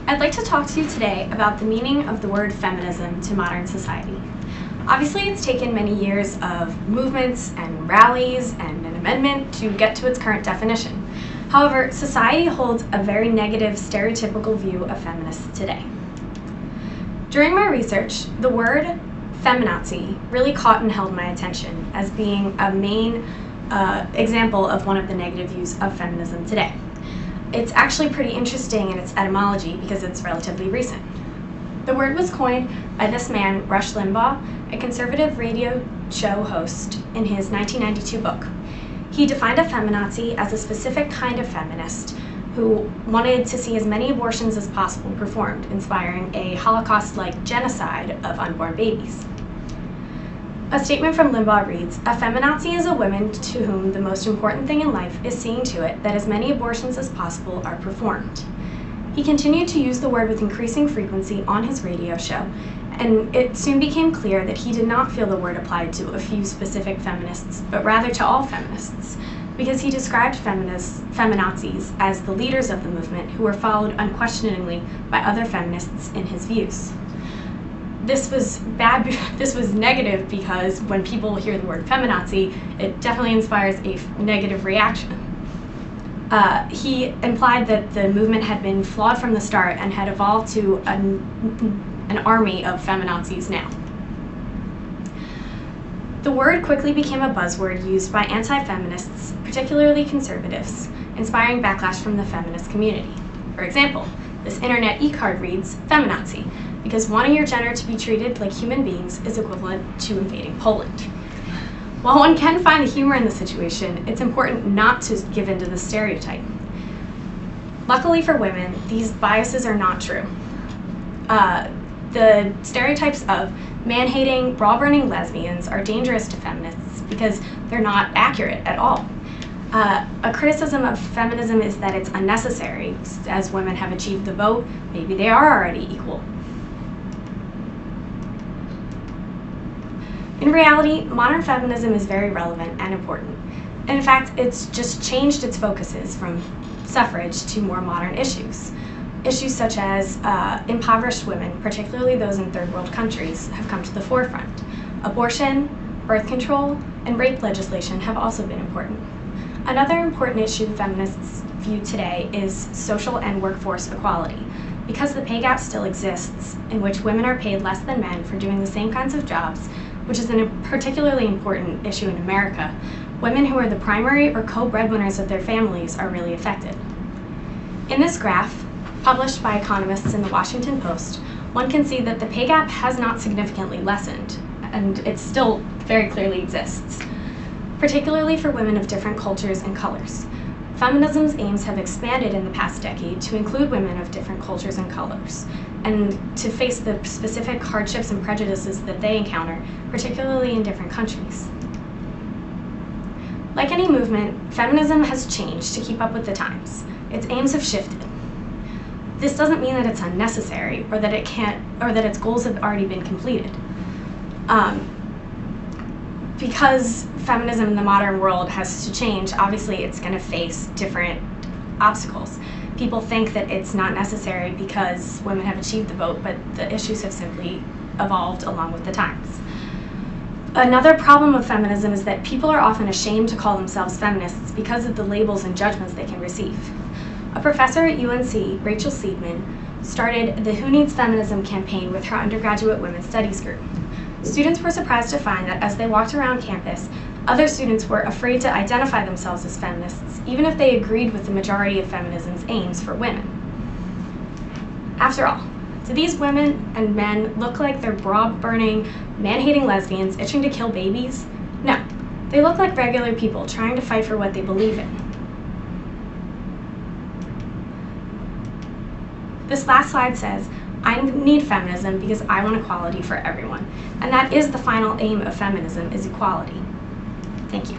I'd like to talk to you today about the meaning of the word feminism to modern society. Obviously, it's taken many years of movements and rallies and an amendment to get to its current definition. However, society holds a very negative, stereotypical view of feminists today. During my research, the word feminazi really caught and held my attention as being a main example of one of the negative views of feminism today. It's actually pretty interesting in its etymology because it's relatively recent. The word was coined by this man, Rush Limbaugh, a conservative radio show host, in his 1992 book. He defined a feminazi as a specific kind of feminist who wanted to see as many abortions as possible performed, inspiring a Holocaust-like genocide of unborn babies. A statement from Limbaugh reads, "A feminazi is a woman to whom the most important thing in life is seeing to it that as many abortions as possible are performed." He continued to use the word with increasing frequency on his radio show, and it soon became clear that he did not feel the word applied to a few specific feminists, but rather to all feminists, because he described feminazis as the leaders of the movement who were followed unquestioningly by other feminists in his views. This was bad. This was negative because when people hear the word feminazi, it definitely inspires a negative reaction. He implied that the movement had been flawed from the start and had evolved to an army of feminazis now. The word quickly became a buzzword used by anti-feminists, particularly conservatives, inspiring backlash from the feminist community. For example, this internet e-card reads, "Feminazi, because wanting your gender to be treated like human beings is equivalent to invading Poland." While one can find the humor in the situation, it's important not to give in to the stereotype. Luckily for women, these biases are not true. The stereotypes of man-hating, bra-burning lesbians are dangerous to feminists because they're not accurate at all. A criticism of feminism is that it's unnecessary. As women have achieved the vote, maybe they are already equal. In reality, modern feminism is very relevant and important. And in fact, it's just changed its focuses from suffrage to more modern issues. Issues such as impoverished women, particularly those in third world countries, have come to the forefront. Abortion, birth control, and rape legislation have also been important. Another important issue feminists view today is social and workforce equality. Because the pay gap still exists, in which women are paid less than men for doing the same kinds of jobs, which is a particularly important issue in America, women who are the primary or co-breadwinners of their families are really affected. In this graph, published by economists in the Washington Post, one can see that the pay gap has not significantly lessened, and it still very clearly exists, particularly for women of different cultures and colors. Feminism's aims have expanded in the past decade to include women of different cultures and colors, and to face the specific hardships and prejudices that they encounter, particularly in different countries. Like any movement, feminism has changed to keep up with the times. Its aims have shifted. This doesn't mean that it's unnecessary or that its goals have already been completed. Because feminism in the modern world has to change, obviously it's going to face different obstacles. People think that it's not necessary because women have achieved the vote, but the issues have simply evolved along with the times. Another problem of feminism is that people are often ashamed to call themselves feminists because of the labels and judgments they can receive. A professor at UNC, Rachel Seidman, started the Who Needs Feminism campaign with her undergraduate women's studies group. Students were surprised to find that as they walked around campus, other students were afraid to identify themselves as feminists, even if they agreed with the majority of feminism's aims for women. After all, do these women and men look like they're bra-burning, man-hating lesbians itching to kill babies? No, they look like regular people trying to fight for what they believe in. This last slide says, "I need feminism because I want equality for everyone." And that is the final aim of feminism, is equality. Thank you.